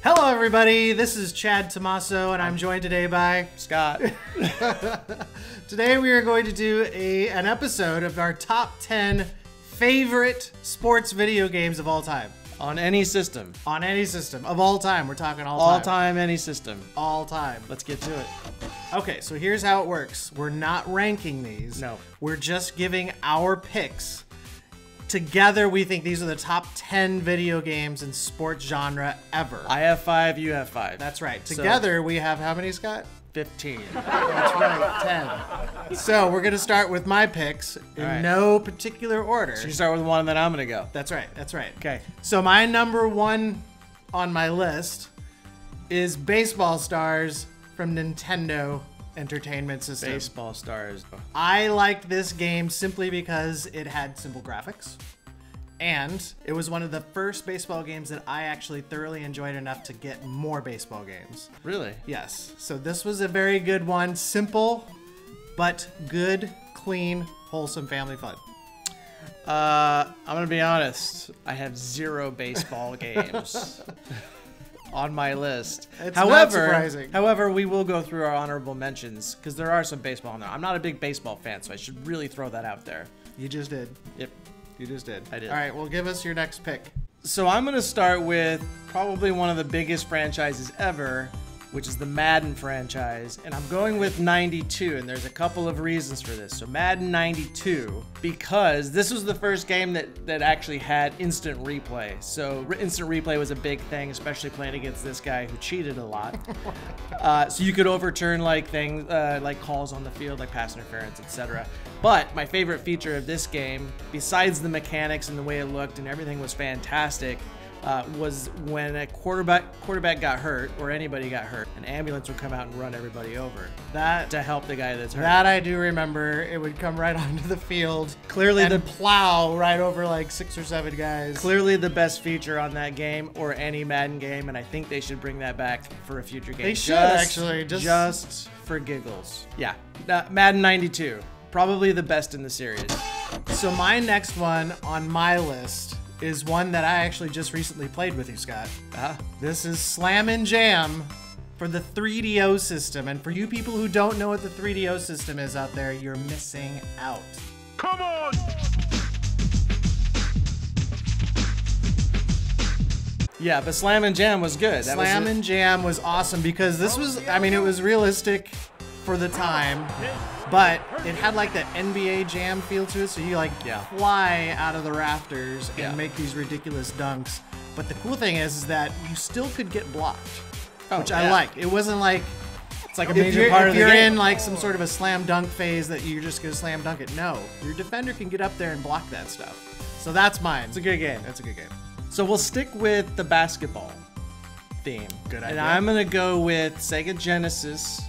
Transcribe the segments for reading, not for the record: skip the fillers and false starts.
Hello everybody, this is Chad Tomasso and I'm joined today by Scott. Today we are going to do an episode of our top 10 favorite sports video games of all time. On any system. On any system. Of all time. We're talking all time. All time, any system. All time. Let's get to it. Okay, so here's how it works. We're not ranking these. No. We're just giving our picks. Together, we think these are the top 10 video games in sports genre ever. I have 5, you have 5. That's right. Together, we have how many, Scott? 15. That's right, 10. So we're going to start with my picks in no particular order. So you start with one and then I'm going to go. That's right. That's right. Okay. So my number one on my list is Baseball Stars from Nintendo Entertainment System. Baseball Stars. I liked this game simply because it had simple graphics. And it was one of the first baseball games that I actually thoroughly enjoyed enough to get more baseball games. Really? Yes. So this was a very good one. Simple, but good, clean, wholesome family fun. I'm going to be honest. I have 0 baseball games on my list. It's not surprising. However, we will go through our honorable mentions because there are some baseball in there. I'm not a big baseball fan, so I should really throw that out there. You just did. Yep. You just did. I did. All right, well, give us your next pick. So I'm going to start with probably one of the biggest franchises ever, which is the Madden franchise. And I'm going with 92, and there's a couple of reasons for this. So Madden 92, because this was the first game that actually had instant replay. So instant replay was a big thing, especially playing against this guy who cheated a lot. So you could overturn like things, like calls on the field, like pass interference, etc. But my favorite feature of this game, besides the mechanics and the way it looked and everything was fantastic, was when a quarterback got hurt or anybody got hurt, an ambulance would come out and run everybody over. That to help the guy that's hurt. That I do remember. It would come right onto the field, clearly and plow right over like 6 or 7 guys. Clearly the best feature on that game or any Madden game, and I think they should bring that back for a future game. They should actually, just for giggles. Yeah, Madden 92, probably the best in the series. So my next one on my list is one that I actually just recently played with you, Scott. This is Slam and Jam for the 3DO system. And for you people who don't know what the 3DO system is out there, you're missing out. Come on! Yeah, but Slam and Jam was good. Slam and Jam was awesome because this was, I mean, it was realistic for the time, but it had like the NBA Jam feel to it, so you like fly out of the rafters and make these ridiculous dunks. But the cool thing is that you still could get blocked, which I like. It wasn't like it's like a major part of the game. If you're in like some sort of a slam dunk phase that you're just gonna slam dunk it. No, your defender can get up there and block that stuff. So that's mine. It's a good game. That's a good game. So we'll stick with the basketball theme. Good idea. And I'm gonna go with Sega Genesis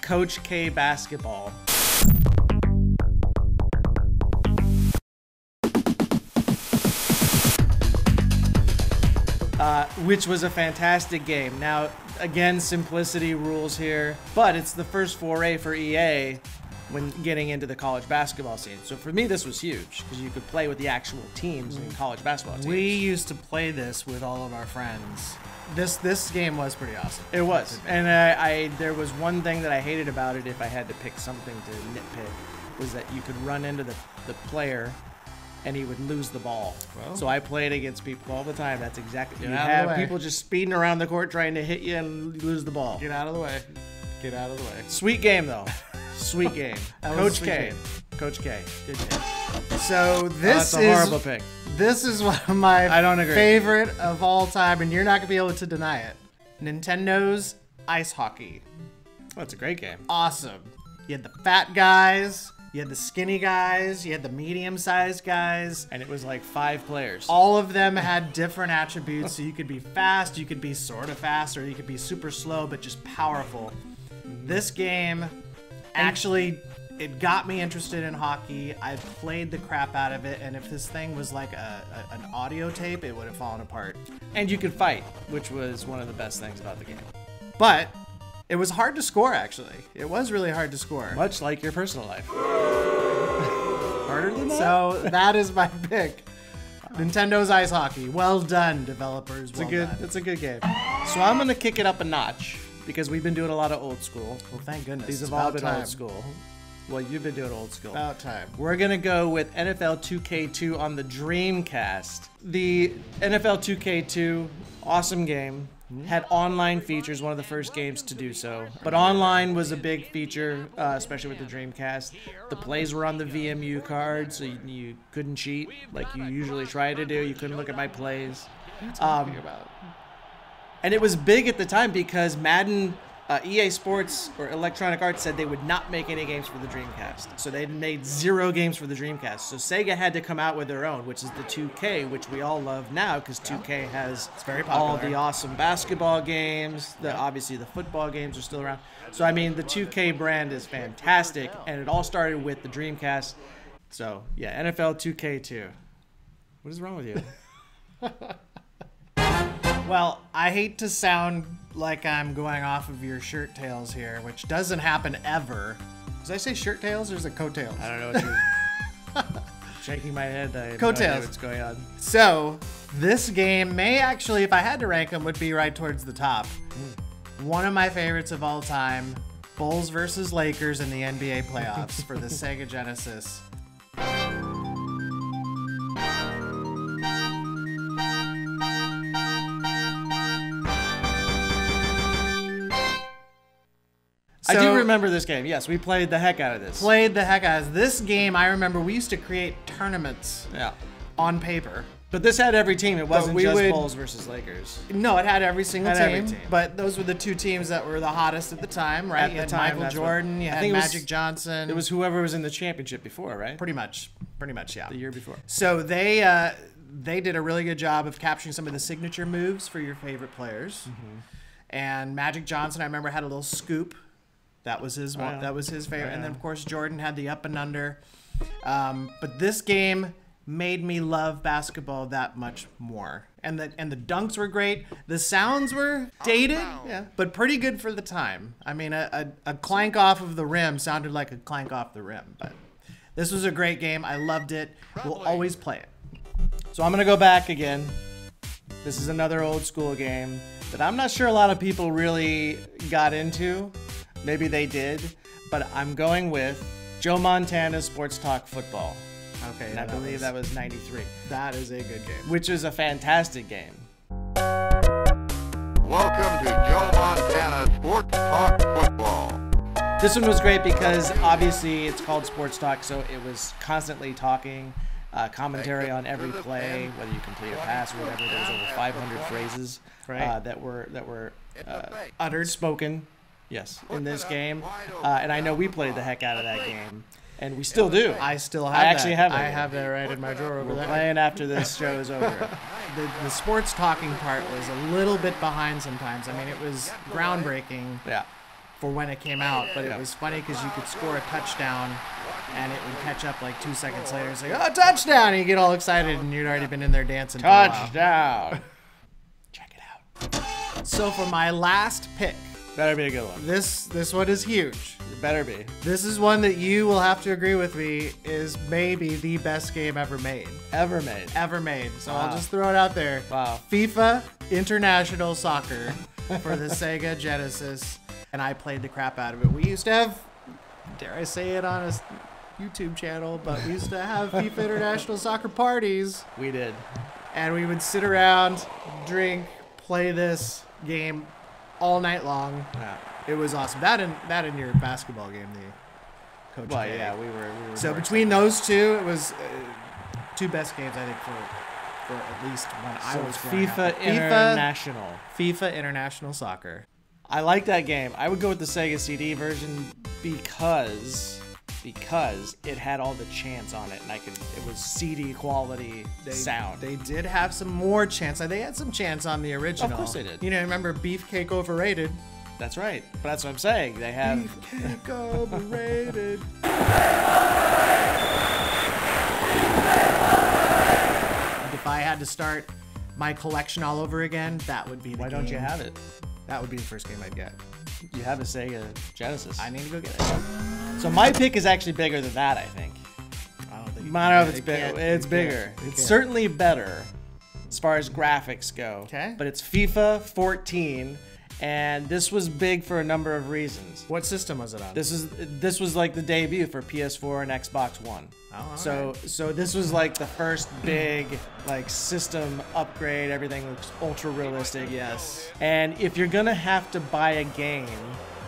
Coach K Basketball. Which was a fantastic game. Now, again, simplicity rules here, but it's the first foray for EA when getting into the college basketball scene. So for me, this was huge because you could play with the actual teams in college basketball teams. We used to play this with all of our friends. This game was pretty awesome. It was, and there was one thing that I hated about it. If I had to pick something to nitpick, was that you could run into the player, and he would lose the ball. Well, so I played against people all the time. That's exactly. You have people just speeding around the court trying to hit you and lose the ball. Get out of the way. Get out of the way. Sweet game though. Sweet game. Coach K. Coach K. Good game. So this is a horrible pick. This is one of my favorite of all time, and you're not gonna be able to deny it. Nintendo's Ice Hockey. Oh, it's a great game. Awesome. You had the fat guys, you had the skinny guys, you had the medium-sized guys. And it was like 5 players. All of them had different attributes, so you could be fast, you could be sort of fast, or you could be super slow, but just powerful. This game actually, it got me interested in hockey. I played the crap out of it, and if this thing was like an audio tape, it would have fallen apart. And you could fight, which was one of the best things about the game. But it was hard to score, actually. It was really hard to score. Much like your personal life. Harder than that? So that is my pick. Nintendo's Ice Hockey. Well done, developers. It's a good game. So I'm gonna kick it up a notch because we've been doing a lot of old school. Well, thank goodness. These have all been old school. Well, you've been doing old school. About time. We're gonna go with NFL 2K2 on the Dreamcast. The NFL 2K2, awesome game. Had online features, one of the first games to do so. But online was a big feature, especially with the Dreamcast. The plays were on the VMU card, so you couldn't cheat like you usually try to do. You couldn't look at my plays. And it was big at the time because Madden, EA Sports, or Electronic Arts said they would not make any games for the Dreamcast. So they made 0 games for the Dreamcast. So Sega had to come out with their own, which is the 2K, which we all love now because 2K has all the awesome basketball games. Obviously, the football games are still around. So, I mean, the 2K brand is fantastic, and it all started with the Dreamcast. So, yeah, NFL 2K2. What is wrong with you? Well, I hate to sound like I'm going off of your shirt tails here, which doesn't happen ever. Did I say shirt tails or is it coattails? I don't know what you're shaking my head. I have coattails. No idea what's going on. So, this game may actually, if I had to rank them, would be right towards the top. One of my favorites of all time, Bulls versus Lakers in the NBA playoffs for the Sega Genesis. I do remember this game. Yes, we played the heck out of this. This game, I remember we used to create tournaments on paper. But this had every team. It wasn't just Bulls versus Lakers. No, it had every single team. But those were the 2 teams that were the hottest at the time, right? You had Michael Jordan, you had Magic Johnson. It was whoever was in the championship before, right? Pretty much, yeah. The year before. So they did a really good job of capturing some of the signature moves for your favorite players. And Magic Johnson, I remember, had a little scoop. That was his one. That was his favorite. And then, of course, Jordan had the up and under. But this game made me love basketball that much more. And the dunks were great. The sounds were dated, but pretty good for the time. I mean, a clank off of the rim sounded like a clank off the rim. But this was a great game. I loved it. We'll always play it. So I'm going to go back again. This is another old school game that I'm not sure a lot of people really got into. Maybe they did, but I'm going with Joe Montana's Sports Talk Football. Okay, and I believe that was 93. That is a good game. Which is a fantastic game. Welcome to Joe Montana's Sports Talk Football. This one was great because obviously it's called Sports Talk, so it was constantly talking, commentary on every play, whether you complete a pass or whatever. There was over 500 phrases that were uttered, spoken. Yes, in this game, and I know we played the heck out of that game, and we still do. I still have. I actually have it. I have that right in my drawer over there. We're playing after this show is over. The sports talking part was a little bit behind sometimes. I mean, it was groundbreaking for when it came out, but it was funny because you could score a touchdown, and it would catch up like 2 seconds later. It's like, oh, touchdown! And you get all excited, and you'd already been in there dancing. Touchdown! Check it out. So for my last pick. Better be a good one. This one is huge. It better be. This is one that you will have to agree with me is maybe the best game ever made. Ever made. Ever made. So I'll just throw it out there. Wow. FIFA International Soccer for the Sega Genesis. And I played the crap out of it. We used to have, dare I say it on a YouTube channel, but we used to have FIFA International Soccer parties. We did. And we would sit around, drink, play this game all night long. Yeah. It was awesome. That and your basketball game, the Coach. Well, K. yeah, we were so between those two, it was 2 best games I think for at least when I was growing FIFA up. International. FIFA International Soccer. I like that game. I would go with the Sega CD version because it had all the chants on it, and it was CD quality sound. They did have some more chants. They had some chants on the original. Of course they did. You know, remember Beefcake Overrated? That's right. But that's what I'm saying. They have Beefcake Overrated. If I had to start my collection all over again, that would be the game. Why don't you have it? That would be the first game I'd get. You have a Sega Genesis. I need to go get it. So my pick is actually bigger than that, I think. I don't think I don't know if it's It bigger. can't- It's it bigger. can't- it It's can't. certainly better as far as graphics go. Okay. But it's FIFA 14, and this was big for a number of reasons. What system was it on? This was like the debut for PS4 and Xbox One. Oh, all So this was like the first big like system upgrade. Everything looks ultra realistic. Yes. And if you're gonna have to buy a game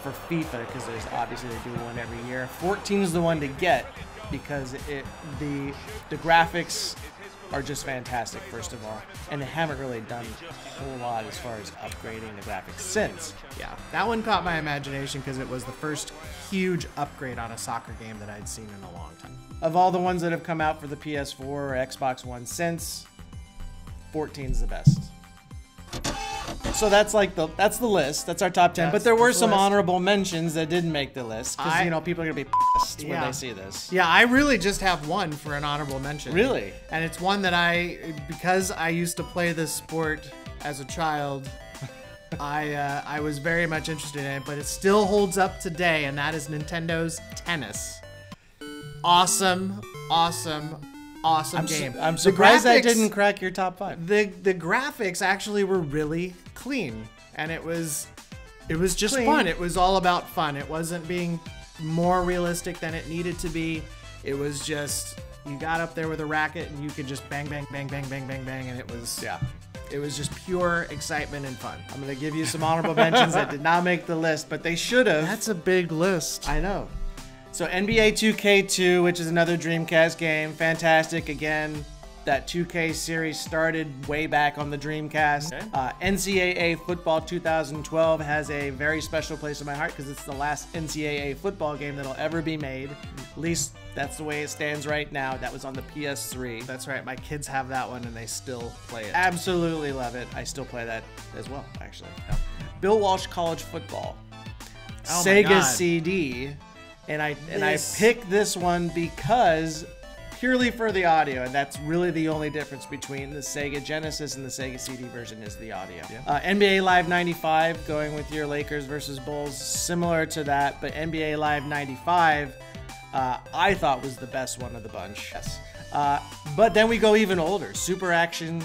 for FIFA, because there's obviously they do one every year, 14 is the one to get because the graphics are just fantastic, first of all, and they haven't really done a whole lot as far as upgrading the graphics since. Yeah, that one caught my imagination because it was the first huge upgrade on a soccer game that I'd seen in a long time. Of all the ones that have come out for the PS4 or Xbox One since, 14's the best. So that's the list. That's our top 10. But there were That's the some list. honorable mentions that didn't make the list because I- people are gonna be pissed when Yeah. they see this. Yeah, I really just have one for an honorable mention. Really? And it's one that because I used to play this sport as a child, I was very much interested in it, but it still holds up today, and that is Nintendo's Tennis. Awesome game. I'm The surprised that graphics- didn't crack your top 5. The graphics actually were really clean, and it was just Clean. fun. It was all about fun. It wasn't being more realistic than it needed to be. It was just you got up there with a racket and you could just bang bang bang bang bang bang bang, and it was just pure excitement and fun. I'm gonna give you some honorable mentions that did not make the list, but they should have. That's a big list. I know. So NBA 2K2, which is another Dreamcast game, fantastic. Again, that 2K series started way back on the Dreamcast. Okay. NCAA Football 2012 has a very special place in my heart because it's the last NCAA football game that'll ever be made. At least that's the way it stands right now. That was on the PS3. That's right. My kids have that one and they still play it. Absolutely love it. I still play that as well, actually. Bill Walsh College Football. Oh my Sega God. CD. And I This- picked this one because purely for the audio, and that's really the only difference between the Sega Genesis and the Sega CD version is the audio. NBA Live 95, going with your Lakers versus Bulls, similar to that, but NBA Live 95 I thought was the best one of the bunch. Yes. But then we go even older. Super Action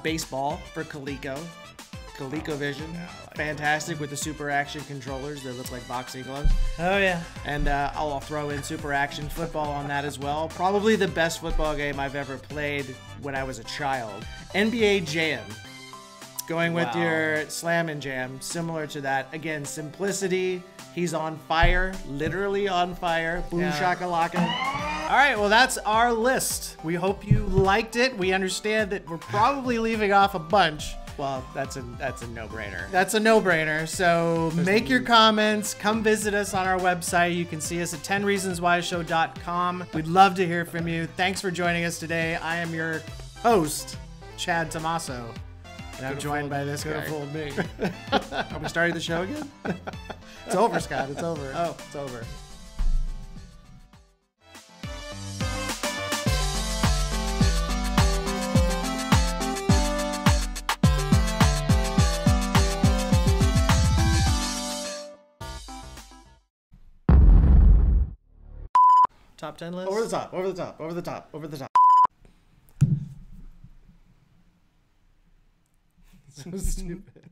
Baseball for Coleco. ColecoVision. Fantastic with the Super Action controllers that look like boxing gloves. Oh yeah. And I'll throw in Super Action Football on that as well. Probably the best football game I've ever played when I was a child. NBA Jam. Going with Wow. your Slam and Jam, similar to that. Again, simplicity. He's on fire, literally on fire. Boom Yeah. shakalaka. All right, well, that's our list. We hope you liked it. We understand that we're probably leaving off a bunch. Well, that's a no-brainer. That's a no-brainer. So make your comments. Come visit us on our website. You can see us at 10reasonswhyshow.com. We'd love to hear from you. Thanks for joining us today. I am your host, Chad Tomasso. And I'm joined by this guy. fooled me. Are we starting the show again? It's over, Scott. It's over. Oh. It's over. Top 10 list? Over the top, over the top, over the top, over the top. So stupid.